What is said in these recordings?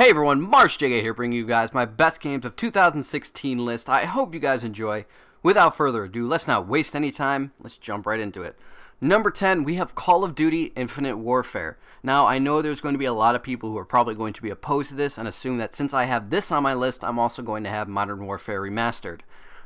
Hey everyone, March J8 here bringing you guys my best games of 2016 list. I hope you guys enjoy. Without further ado, let's not waste any time. Let's jump right into it. Number 10, we have Call of Duty Infinite Warfare. Now, I know there's going to be a lot of people who are probably going to be opposed to this and assume that since I have this on my list, I'm also going to have Modern Warfare Remastered.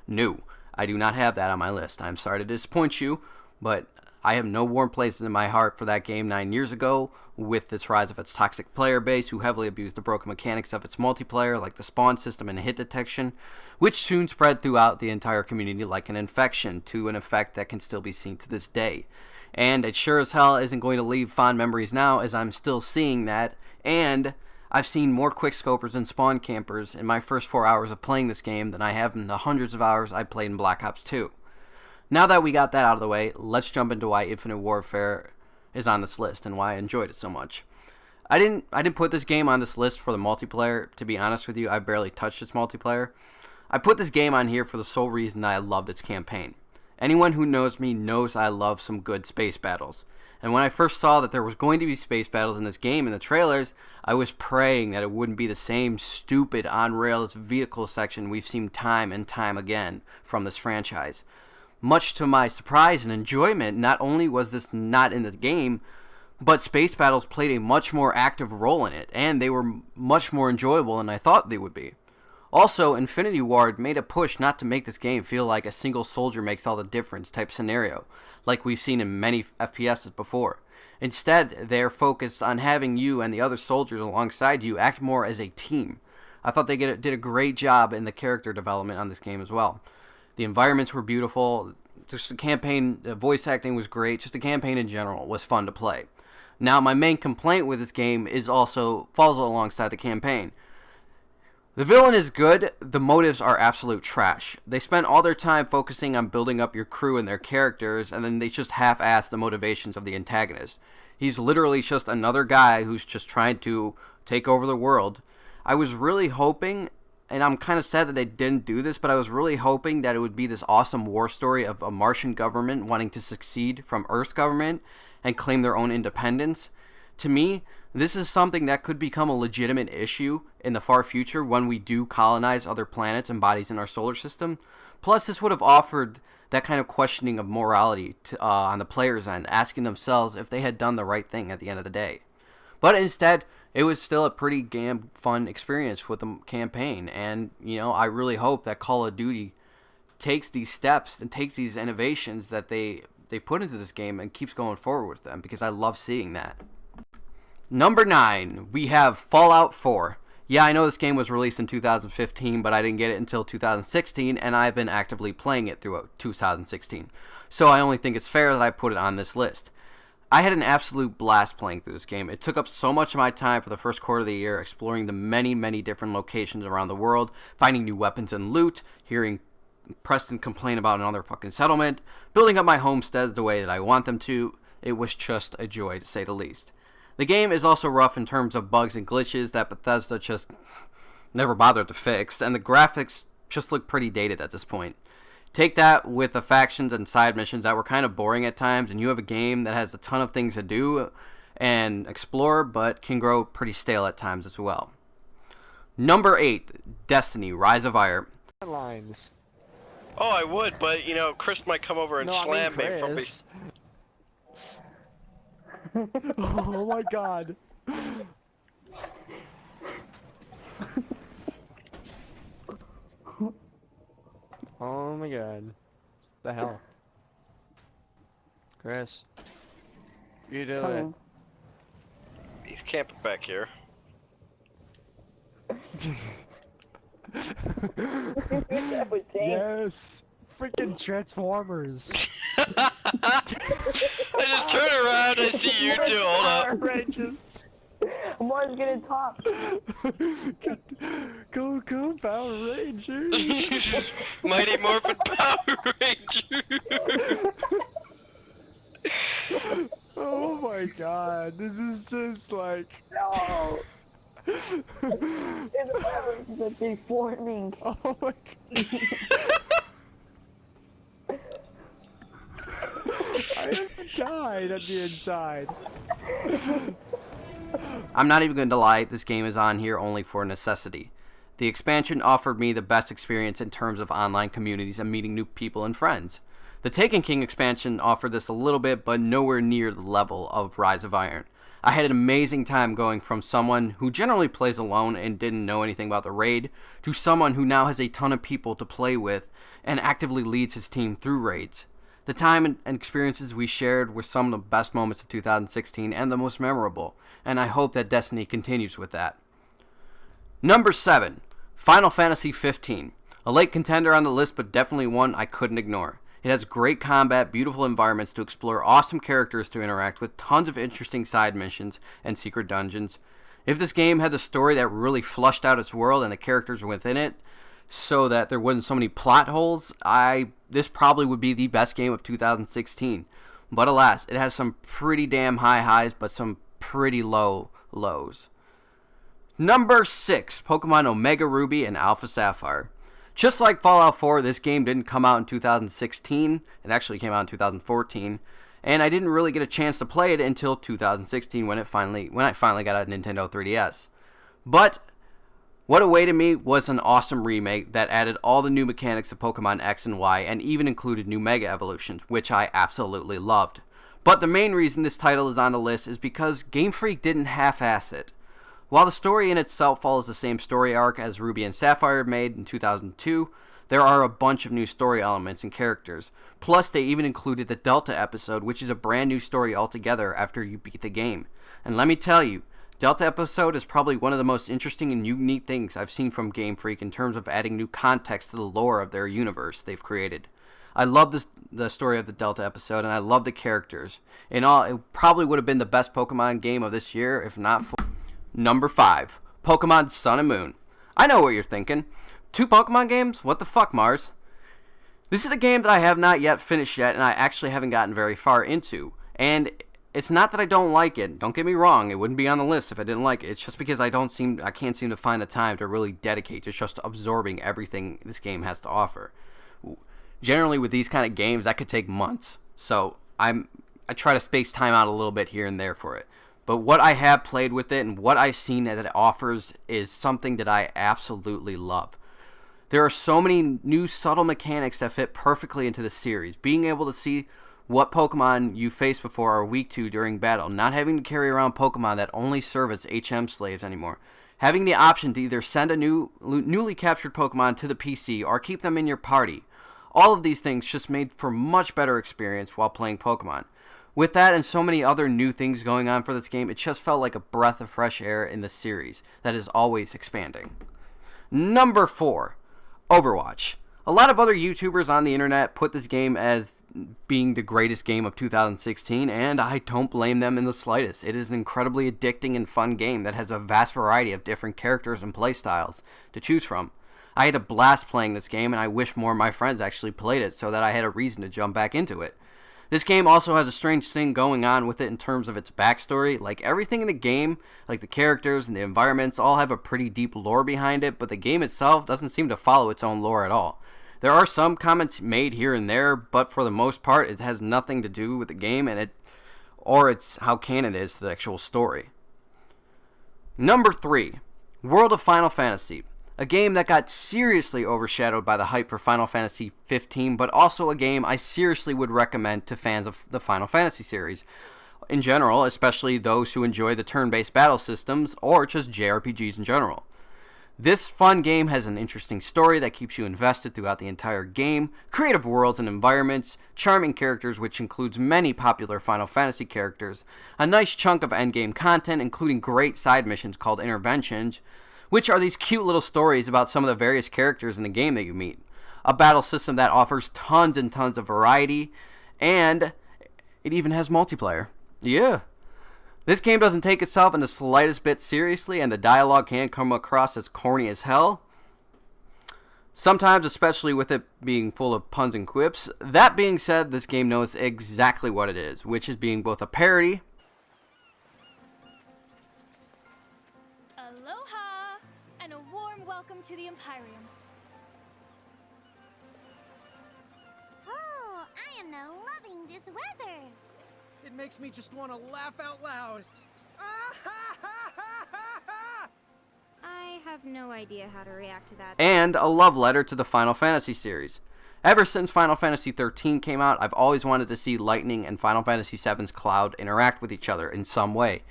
No, I do not have that on my list. I'm sorry to disappoint you, but I have no warm places in my heart for that game 9 years ago, with its rise of its toxic player base who heavily abused the broken mechanics of its multiplayer like the spawn system and hit detection, which soon spread throughout the entire community like an infection, to an effect that can still be seen to this day. And it sure as hell isn't going to leave fond memories now, as I'm still seeing that, and I've seen more quickscopers and spawn campers in my first 4 hours of playing this game than I have in the hundreds of hours I played in Black Ops 2. Now that we got that out of the way, let's jump into why Infinite Warfare is on this list and why I enjoyed it so much. I didn't put this game on this list for the multiplayer. To be honest with you, I barely touched its multiplayer. I put this game on here for the sole reason that I loved its campaign. Anyone who knows me knows I love some good space battles. And when I first saw that there was going to be space battles in this game in the trailers, I was praying that it wouldn't be the same stupid on-rails vehicle section we've seen time and time again from this franchise. Much to my surprise and enjoyment, not only was this not in the game, but space battles played a much more active role in it, and they were much more enjoyable than I thought they would be. Also, Infinity Ward made a push not to make this game feel like a single soldier makes all the difference type scenario, like we've seen in many FPSs before. Instead, they're focused on having you and the other soldiers alongside you act more as a team. I thought they did a great job in the character development on this game as well. The environments were beautiful. Just the campaign, the voice acting was great. Just the campaign in general was fun to play. Now, my main complaint with this game is also falls alongside the campaign. The villain is good. The motives are absolute trash. They spent all their time focusing on building up your crew and their characters, and then they just half-ass the motivations of the antagonist. He's literally just another guy who's just trying to take over the world. I was really hoping, and I'm kind of sad that they didn't do this, but I was really hoping that it would be this awesome war story of a Martian government wanting to succeed from Earth's government and claim their own independence. To me, this is something that could become a legitimate issue in the far future when we do colonize other planets and bodies in our solar system. Plus, this would have offered that kind of questioning of morality on the players' end, asking themselves if they had done the right thing at the end of the day. But instead, it was still a pretty damn fun experience with the campaign, and I really hope that Call of Duty takes these steps and takes these innovations that they put into this game and keeps going forward with them, because I love seeing that. Number 9, we have Fallout 4. Yeah, I know this game was released in 2015, but I didn't get it until 2016, and I've been actively playing it throughout 2016. So I only think it's fair that I put it on this list. I had an absolute blast playing through this game. It took up so much of my time for the first quarter of the year, exploring the many, many different locations around the world, finding new weapons and loot, hearing Preston complain about another fucking settlement, building up my homesteads the way that I want them to. It was just a joy, to say the least. The game is also rough in terms of bugs and glitches that Bethesda just never bothered to fix, and the graphics just look pretty dated at this point. Take that with the factions and side missions that were kind of boring at times, and you have a game that has a ton of things to do and explore, but can grow pretty stale at times as well. Number 8, Destiny, Rise of Iron. Lines. Oh, I would, but Chris might come over and slam me from me. Oh my god. Oh my god. The hell? Chris. You do it. He's camping back here. Yes! Freaking Transformers! I just turn around and see you two. Hold Power up. Rangers! I'm always getting top. Go, Power Rangers! Mighty Morphin Power Rangers! Oh my god, this is just like... No! It's a big warning. Oh my god. I died on the inside. I'm not even going to lie, this game is on here only for necessity. The expansion offered me the best experience in terms of online communities and meeting new people and friends. The Taken King expansion offered this a little bit, but nowhere near the level of Rise of Iron. I had an amazing time going from someone who generally plays alone and didn't know anything about the raid, to someone who now has a ton of people to play with and actively leads his team through raids. The time and experiences we shared were some of the best moments of 2016 and the most memorable, and I hope that Destiny continues with that. Number 7, Final Fantasy 15. A late contender on the list, but definitely one I couldn't ignore. It has great combat, beautiful environments to explore, awesome characters to interact with, tons of interesting side missions and secret dungeons. If this game had the story that really flushed out its world and the characters within it, so that there wasn't so many plot holes, this probably would be the best game of 2016. But alas, it has some pretty damn high highs, but some pretty low lows. Number 6, Pokemon Omega Ruby and Alpha Sapphire. Just like Fallout 4, this game didn't come out in 2016. It actually came out in 2014. And I didn't really get a chance to play it until 2016 when I finally got a Nintendo 3DS. But what awaited me was an awesome remake that added all the new mechanics of Pokemon X and Y and even included new Mega Evolutions, which I absolutely loved. But the main reason this title is on the list is because Game Freak didn't half-ass it. While the story in itself follows the same story arc as Ruby and Sapphire made in 2002, there are a bunch of new story elements and characters. Plus, they even included the Delta episode, which is a brand new story altogether after you beat the game. And let me tell you, Delta episode is probably one of the most interesting and unique things I've seen from Game Freak in terms of adding new context to the lore of their universe they've created. I love the story of the Delta episode, and I love the characters. In all, it probably would have been the best Pokemon game of this year, if not for... Number 5, Pokemon Sun and Moon. I know what you're thinking. 2 Pokemon games? What the fuck, Mars? This is a game that I have not yet finished yet, and I actually haven't gotten very far into. And it's not that I don't like it. Don't get me wrong, it wouldn't be on the list if I didn't like it. It's just because I can't seem to find the time to really dedicate to just absorbing everything this game has to offer. Generally, with these kind of games, that could take months. So I try to space time out a little bit here and there for it. But what I have played with it and what I've seen that it offers is something that I absolutely love. There are so many new subtle mechanics that fit perfectly into the series. Being able to see what Pokemon you face before are weak to during battle. Not having to carry around Pokemon that only serve as HM slaves anymore. Having the option to either send a newly captured Pokemon to the PC or keep them in your party. All of these things just made for much better experience while playing Pokemon. With that and so many other new things going on for this game, it just felt like a breath of fresh air in the series that is always expanding. Number 4, Overwatch. A lot of other YouTubers on the internet put this game as being the greatest game of 2016, and I don't blame them in the slightest. It is an incredibly addicting and fun game that has a vast variety of different characters and playstyles to choose from. I had a blast playing this game, and I wish more of my friends actually played it so that I had a reason to jump back into it. This game also has a strange thing going on with it in terms of its backstory. Like everything in the game, like the characters and the environments, all have a pretty deep lore behind it, but the game itself doesn't seem to follow its own lore at all. There are some comments made here and there, but for the most part, it has nothing to do with the game it's how canon it is to the actual story. Number 3, World of Final Fantasy. A game that got seriously overshadowed by the hype for Final Fantasy 15, but also a game I seriously would recommend to fans of the Final Fantasy series in general, especially those who enjoy the turn-based battle systems or just JRPGs in general. This fun game has an interesting story that keeps you invested throughout the entire game, creative worlds and environments, charming characters which includes many popular Final Fantasy characters, a nice chunk of endgame content including great side missions called interventions, which are these cute little stories about some of the various characters in the game that you meet. A battle system that offers tons and tons of variety, and it even has multiplayer. Yeah. This game doesn't take itself in the slightest bit seriously, and the dialogue can come across as corny as hell. Sometimes, especially with it being full of puns and quips. That being said, this game knows exactly what it is, which is being both a parody and a warm welcome to the Empyrean. Oh, I am now loving this weather. It makes me just want to laugh out loud. no idea how to react to that. And a love letter to the Final Fantasy series. Ever since Final Fantasy XIII came out, I've always wanted to see Lightning and Final Fantasy VII's Cloud interact with each other in some way.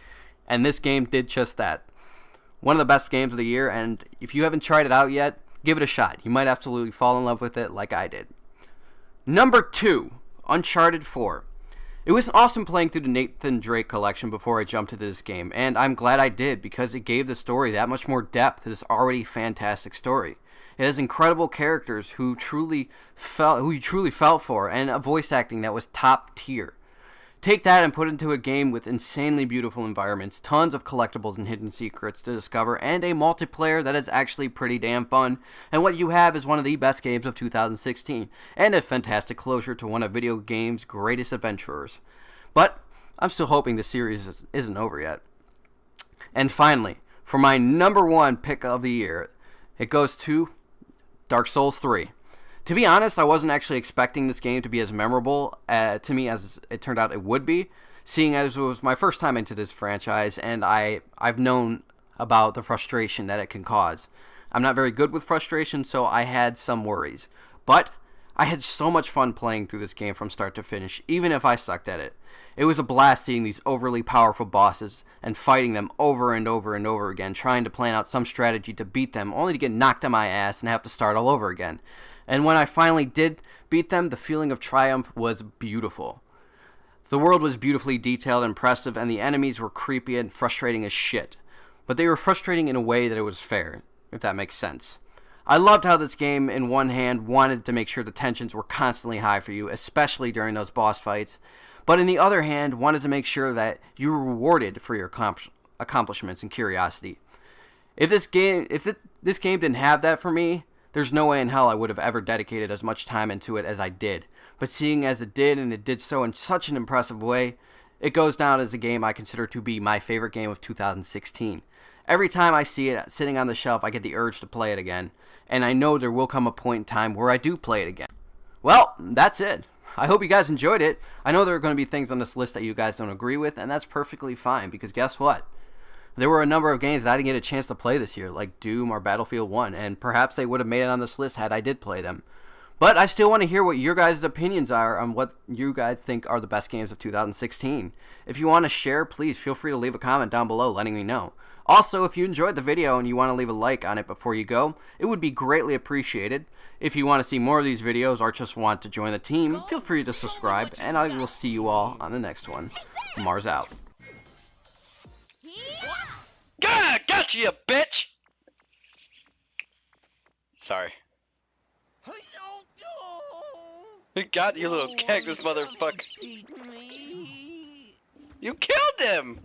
And this game did just that. One of the best games of the year, and if you haven't tried it out yet, give it a shot. You might absolutely fall in love with it like I did. Number 2, Uncharted 4. It was awesome playing through the Nathan Drake collection before I jumped into this game, and I'm glad I did because it gave the story that much more depth to this already fantastic story. It has incredible characters who you truly felt for, and a voice acting that was top tier. Take that and put it into a game with insanely beautiful environments, tons of collectibles and hidden secrets to discover, and a multiplayer that is actually pretty damn fun, and what you have is one of the best games of 2016, and a fantastic closure to one of video games' greatest adventurers. But I'm still hoping the series isn't over yet. And finally, for my number 1 pick of the year, it goes to Dark Souls 3. To be honest, I wasn't actually expecting this game to be as memorable to me as it turned out it would be, seeing as it was my first time into this franchise, and I've known about the frustration that it can cause. I'm not very good with frustration, so I had some worries. But I had so much fun playing through this game from start to finish, even if I sucked at it. It was a blast seeing these overly powerful bosses and fighting them over and over and over again, trying to plan out some strategy to beat them, only to get knocked on my ass and have to start all over again. And when I finally did beat them, the feeling of triumph was beautiful. The world was beautifully detailed and impressive, and the enemies were creepy and frustrating as shit. But they were frustrating in a way that it was fair, if that makes sense. I loved how this game, in one hand, wanted to make sure the tensions were constantly high for you, especially during those boss fights, but in the other hand, wanted to make sure that you were rewarded for your accomplishments and curiosity. If this game didn't have that for me, there's no way in hell I would have ever dedicated as much time into it as I did. But seeing as it did, and it did so in such an impressive way, it goes down as a game I consider to be my favorite game of 2016. Every time I see it sitting on the shelf, I get the urge to play it again, and I know there will come a point in time where I do play it again. Well, that's it. I hope you guys enjoyed it. I know there are going to be things on this list that you guys don't agree with, and that's perfectly fine, because guess what? There were a number of games that I didn't get a chance to play this year, like Doom or Battlefield 1, and perhaps they would have made it on this list had I did play them. But I still want to hear what your guys' opinions are on what you guys think are the best games of 2016. If you want to share, please feel free to leave a comment down below letting me know. Also, if you enjoyed the video and you want to leave a like on it before you go, it would be greatly appreciated. If you want to see more of these videos or just want to join the team, feel free to subscribe, and I will see you all on the next one. Mars out. Gotcha, you bitch! Sorry. Got you, little cactus motherfucker. You killed him!